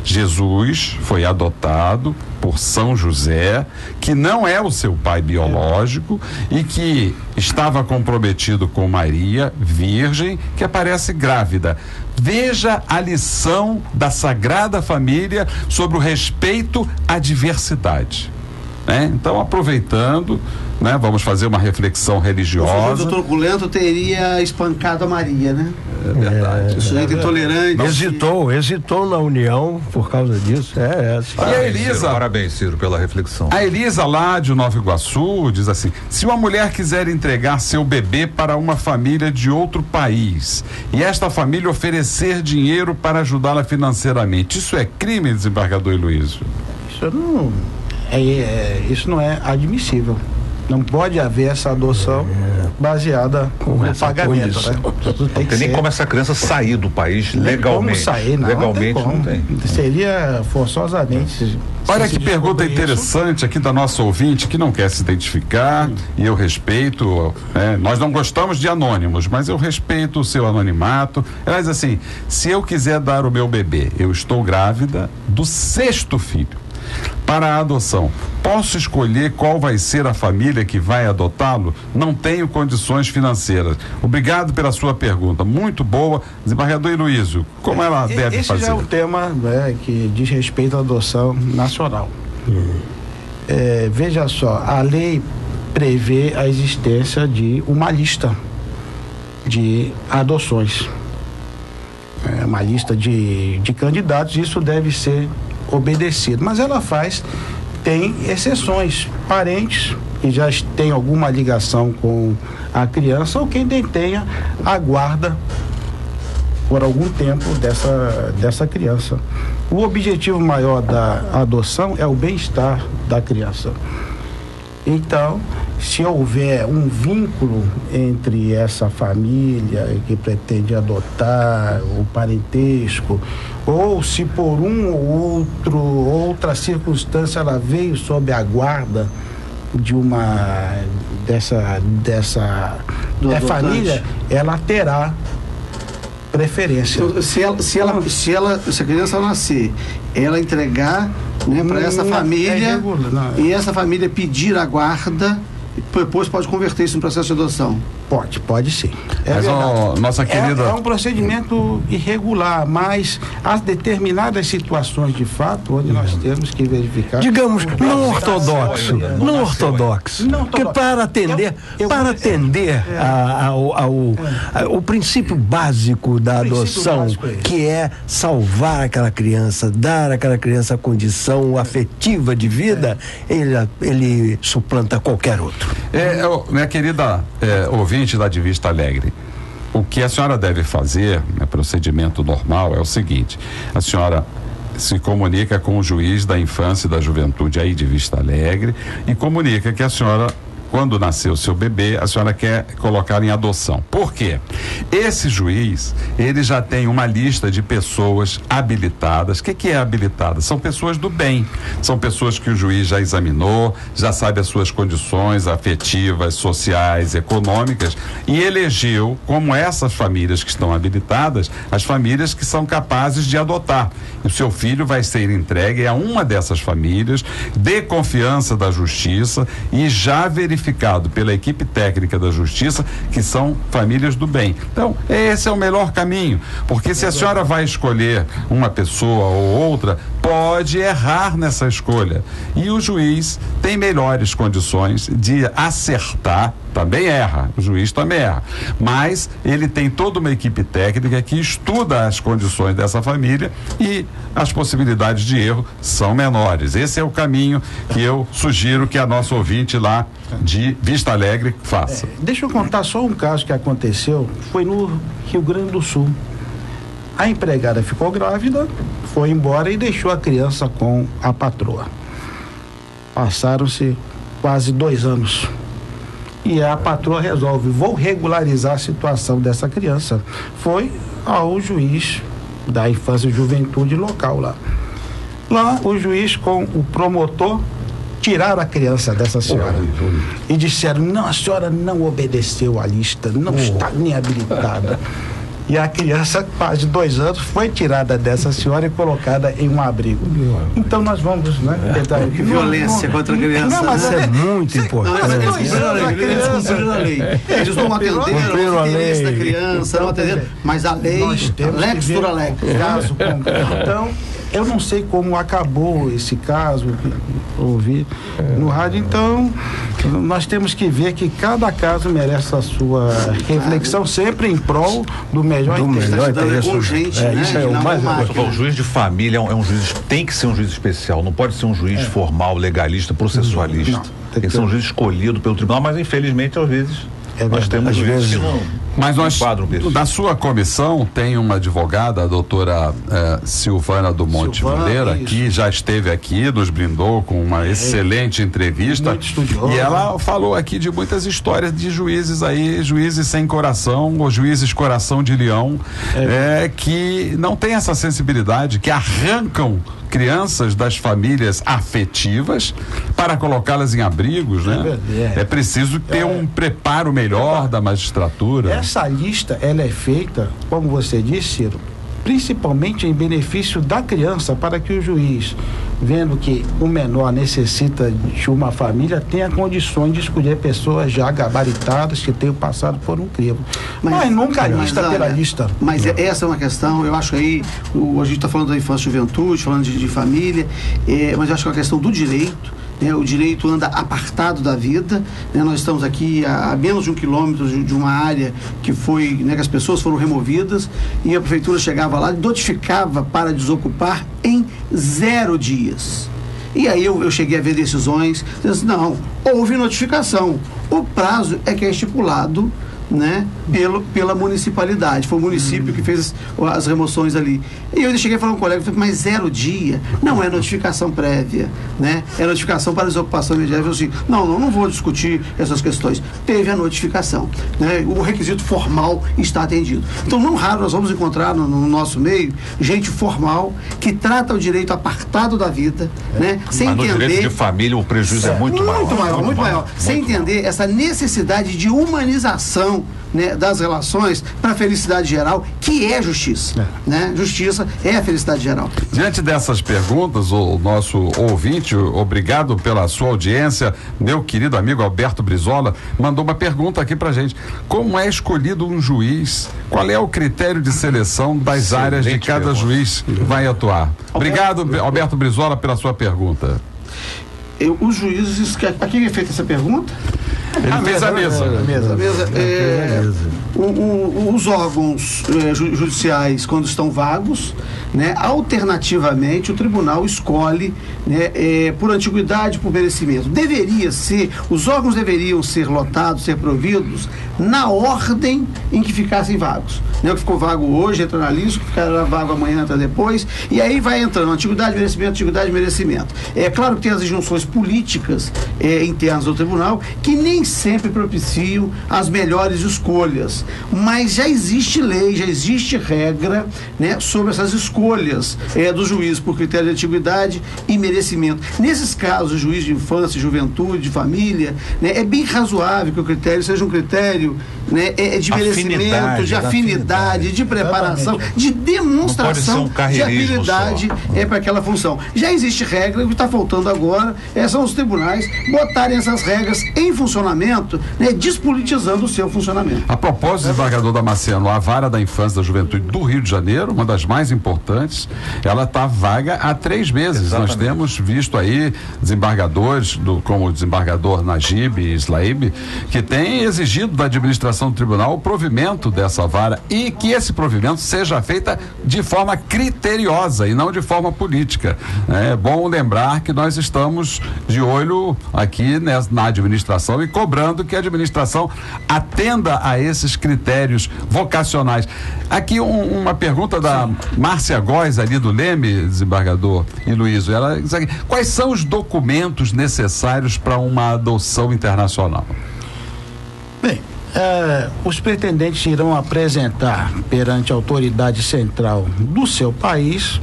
Jesus foi adotado por São José, que não é o seu pai biológico e que estava comprometido com Maria, virgem, que aparece grávida. Veja a lição da Sagrada Família sobre o respeito à diversidade. Né? Então, aproveitando, né, vamos fazer uma reflexão religiosa. O doutor Gulento teria espancado a Maria, né? É verdade. O sujeito intolerante. Hesitou na união por causa disso. E a Elisa, parabéns, Ciro, pela reflexão. A Elisa, lá de Nova Iguaçu, diz assim: se uma mulher quiser entregar seu bebê para uma família de outro país e esta família oferecer dinheiro para ajudá-la financeiramente, isso é crime, desembargador Heloísio? Isso não é admissível. Não pode haver essa adoção baseada no pagamento. Né? Não tem nem como essa criança sair do país legalmente. Como sair, não, legalmente não tem. Seria forçosamente. Olha que pergunta interessante aqui da nossa ouvinte, que não quer se identificar, e eu respeito, nós não gostamos de anônimos, mas eu respeito o seu anonimato. Ela diz assim: se eu quiser dar o meu bebê, eu estou grávida do 6º filho. Para a adoção, posso escolher qual vai ser a família que vai adotá-lo? Não tenho condições financeiras. Obrigado pela sua pergunta, muito boa. Desembargador Heloísio, como ela deve esse fazer? Esse já é um tema, né, que diz respeito à adoção nacional. Veja só, a lei prevê a existência de uma lista de adoções, uma lista de candidatos. Isso deve ser obedecido, mas ela tem exceções, parentes que já têm alguma ligação com a criança ou quem detenha a guarda por algum tempo dessa criança. O objetivo maior da adoção é o bem-estar da criança. Então, se houver um vínculo entre essa família que pretende adotar, o parentesco, ou se por outra circunstância ela veio sob a guarda de dessa família, ela terá preferência. Então, se a criança nascer, ela entregar, né, para essa família, e essa família pedir a guarda, depois pode converter isso em processo de adoção. Pode sim. Mas, nossa querida... É um procedimento irregular, mas há determinadas situações de fato onde nós temos que verificar. Digamos, não ortodoxo. Porque para atender o princípio básico da adoção, que é salvar aquela criança, dar àquela criança a condição afetiva de vida, ele suplanta qualquer outro. Minha querida ouvinte lá de Vista Alegre, o que a senhora deve fazer, procedimento normal, é o seguinte: a senhora se comunica com o juiz da infância e da juventude aí de Vista Alegre e comunica que a senhora, quando nasceu o seu bebê, a senhora quer colocar em adoção. Por quê? Esse juiz, ele já tem uma lista de pessoas habilitadas. O que é habilitada? São pessoas do bem. São pessoas que o juiz já examinou, já sabe as suas condições afetivas, sociais, econômicas, e elegeu como essas famílias que estão habilitadas, as famílias que são capazes de adotar. E o seu filho vai ser entregue a uma dessas famílias, de confiança da justiça e já verificado pela equipe técnica da justiça que são famílias do bem. Então, esse é o melhor caminho, porque se a senhora vai escolher uma pessoa ou outra, pode errar nessa escolha. E o juiz tem melhores condições de acertar. Também erra, o juiz também erra, mas ele tem toda uma equipe técnica que estuda as condições dessa família e as possibilidades de erro são menores. Esse é o caminho que eu sugiro que a nossa ouvinte lá de Vista Alegre faça. Deixa eu contar só um caso que aconteceu, foi no Rio Grande do Sul. A empregada ficou grávida, foi embora e deixou a criança com a patroa. Passaram-se quase 2 anos. E a patroa resolve, vou regularizar a situação dessa criança. Foi ao juiz da infância e juventude local lá. Lá o juiz com o promotor tiraram a criança dessa senhora e disseram, não, a senhora não obedeceu à lista, não está nem habilitada. E a criança, quase 2 anos, foi tirada dessa senhora e colocada em um abrigo. Então nós vamos, tentar... Violência contra a criança. Não, mas isso é muito importante. Eles cumpriram a lei. Eles não atenderam o interesse da criança, não atenderam, mas a lei, lex dura lex. Caso concreto. Então, eu não sei como acabou esse caso, ouvi no rádio, então nós temos que ver que cada caso merece a sua reflexão, sempre em prol do melhor interesse. Urgente, isso é o mais importante. O juiz de família tem que ser um juiz especial, não pode ser um juiz formal, legalista, processualista. Tem que ser um juiz escolhido pelo tribunal, mas infelizmente às vezes nós temos juízes que não... Mas da sua comissão tem uma advogada, a doutora Silvana do Monte Moreira, que já esteve aqui, nos brindou com uma excelente entrevista. E ela falou aqui de muitas histórias de juízes aí, juízes sem coração, ou juízes coração de leão, que não tem essa sensibilidade, que arrancam crianças das famílias afetivas para colocá-las em abrigos, né? É preciso ter um preparo melhor da magistratura. Essa lista, ela é feita, como você disse, Ciro, principalmente em benefício da criança, para que o juiz, vendo que o menor necessita de uma família, tenha condições de escolher pessoas já gabaritadas que tenham passado por um crivo. Mas nunca lista pela lista. Mas essa é uma questão, eu acho aí, a gente está falando da infância e juventude, falando de família, mas eu acho que é uma questão do direito. O direito anda apartado da vida, né? Nós estamos aqui a menos de 1 quilômetro de uma área que foi, né, que as pessoas foram removidas, e a prefeitura chegava lá e notificava para desocupar em 0 dias. E aí eu cheguei a ver decisões, dizendo, não, houve notificação, o prazo é que é estipulado, né, pela municipalidade, foi o município que fez as remoções ali. E eu cheguei a falar com um colega, mas 0 dia não é notificação prévia, né? É notificação para desocupação imediata. Eu falei assim, não vou discutir essas questões. Teve a notificação, né? O requisito formal está atendido. Então, não raro nós vamos encontrar no nosso meio gente formal que trata o direito apartado da vida, né? Sem mas entender. No direito de família o prejuízo é muito maior. Muito maior. Sem entender essa necessidade de humanização, né, das relações para a felicidade geral, que é justiça, né? Justiça é a felicidade geral. Diante dessas perguntas, o nosso ouvinte, obrigado pela sua audiência, meu querido amigo Alberto Brizola, mandou uma pergunta aqui pra gente: como é escolhido um juiz? Qual é o critério de seleção das áreas de cada juiz que vai atuar? Obrigado, Alberto Brizola, pela sua pergunta. Os juízes, a quem é feita essa pergunta? Ele fez a mesa. Os órgãos judiciais, quando estão vagos, né, alternativamente o tribunal escolhe, né, por antiguidade, por merecimento. Os órgãos deveriam ser lotados, ser providos na ordem em que ficassem vagos. Né, o que ficou vago hoje entra na lista, o que ficará vago amanhã entra depois, e aí vai entrando antiguidade, merecimento. É claro que tem as injunções políticas internas do tribunal, que nem sempre propiciam as melhores escolhas, mas já existe lei, já existe regra, né, sobre essas escolhas do juiz por critério de antiguidade e merecimento. Nesses casos, o juiz de infância, juventude, de família, né, é bem razoável que o critério seja um critério, né, de merecimento, de afinidade, de preparação, de demonstração de habilidade para aquela função. Já existe regra, o que está faltando agora são os tribunais botarem essas regras em funcionamento, né, despolitizando o seu funcionamento. A propósito, desembargador Damasceno, a Vara da Infância e da Juventude do Rio de Janeiro, uma das mais importantes, ela está vaga há 3 meses. Exatamente. Nós temos visto aí desembargadores, como o desembargador Najib Slaib, que tem exigido da administração do tribunal o provimento dessa vara, e que esse provimento seja feita de forma criteriosa e não de forma política. É bom lembrar que nós estamos de olho aqui na administração e cobrando que a administração atenda a esses critérios vocacionais. Aqui uma pergunta da Márcia Góes, ali do Leme, desembargador e Luísio. Ela diz aqui: quais são os documentos necessários para uma adoção internacional? Bem, os pretendentes irão apresentar perante a autoridade central do seu país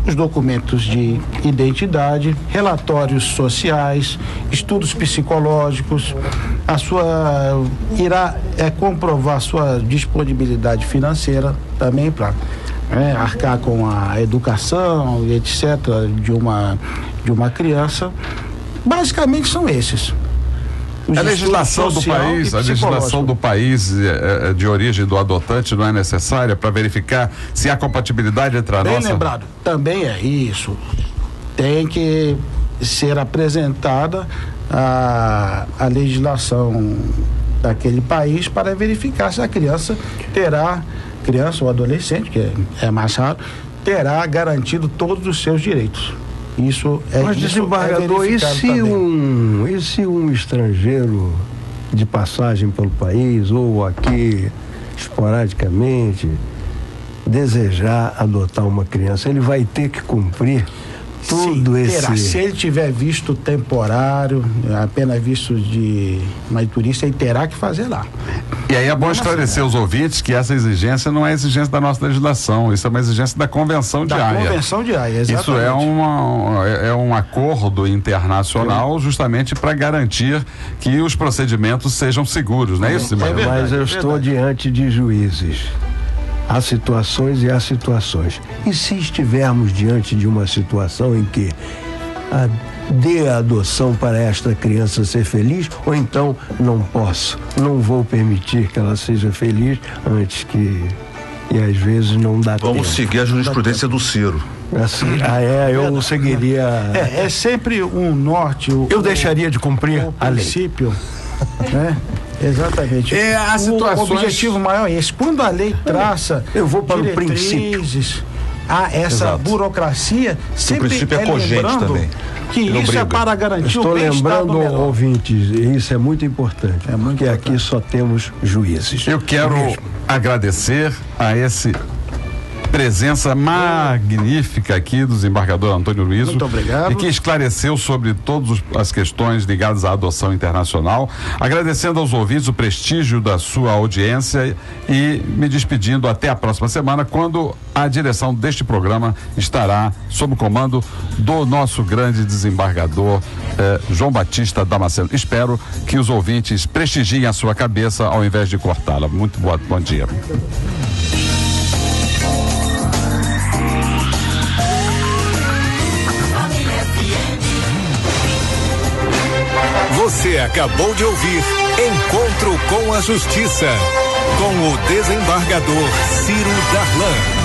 os documentos de identidade, relatórios sociais, estudos psicológicos, irá comprovar sua disponibilidade financeira também para arcar com a educação e etc. de uma criança. Basicamente são esses. A legislação do país de origem do adotante não é necessária para verificar se há compatibilidade entre a nossa... Bem lembrado, também é isso. Tem que ser apresentada a legislação daquele país para verificar se a criança ou adolescente, que é mais raro, terá garantido todos os seus direitos. Mas, desembargador, e se um estrangeiro de passagem pelo país ou aqui esporadicamente desejar adotar uma criança, ele vai ter que cumprir tudo esse... Se ele tiver visto temporário, apenas visto de mais turista, ele terá que fazer lá. E aí é bom esclarecer os ouvintes que essa exigência não é exigência da nossa legislação, isso é uma exigência da Convenção de Haia. Convenção de Haia, exatamente. Isso é um acordo internacional justamente para garantir que os procedimentos sejam seguros, não é isso, Simão? Mas eu estou diante de juízes há situações e há situações. E se estivermos diante de uma situação em que dê a adoção para esta criança ser feliz, ou então não vou permitir que ela seja feliz antes que... E às vezes não dá tempo. Vamos seguir a jurisprudência do Ciro. Assim, eu seguiria... É sempre um norte... Eu deixaria de cumprir o a lei. princípio, né? Exatamente. O objetivo maior é esse. Quando a lei traça eu vou para o princípio. A essa burocracia, sempre o princípio é cogente também. Que isso é para garantir o bem-estar do menor. Estou lembrando, ouvintes, isso é muito importante, porque aqui só temos juízes. Eu quero agradecer a esse presença magnífica aqui do desembargador Antônio Luizo. Muito obrigado. E que esclareceu sobre todas as questões ligadas à adoção internacional. Agradecendo aos ouvintes o prestígio da sua audiência e me despedindo até a próxima semana, quando a direção deste programa estará sob o comando do nosso grande desembargador João Batista Damasceno. Espero que os ouvintes prestigiem a sua cabeça ao invés de cortá-la. Muito bom dia. Você acabou de ouvir Encontro com a Justiça, com o desembargador Ciro Darlan.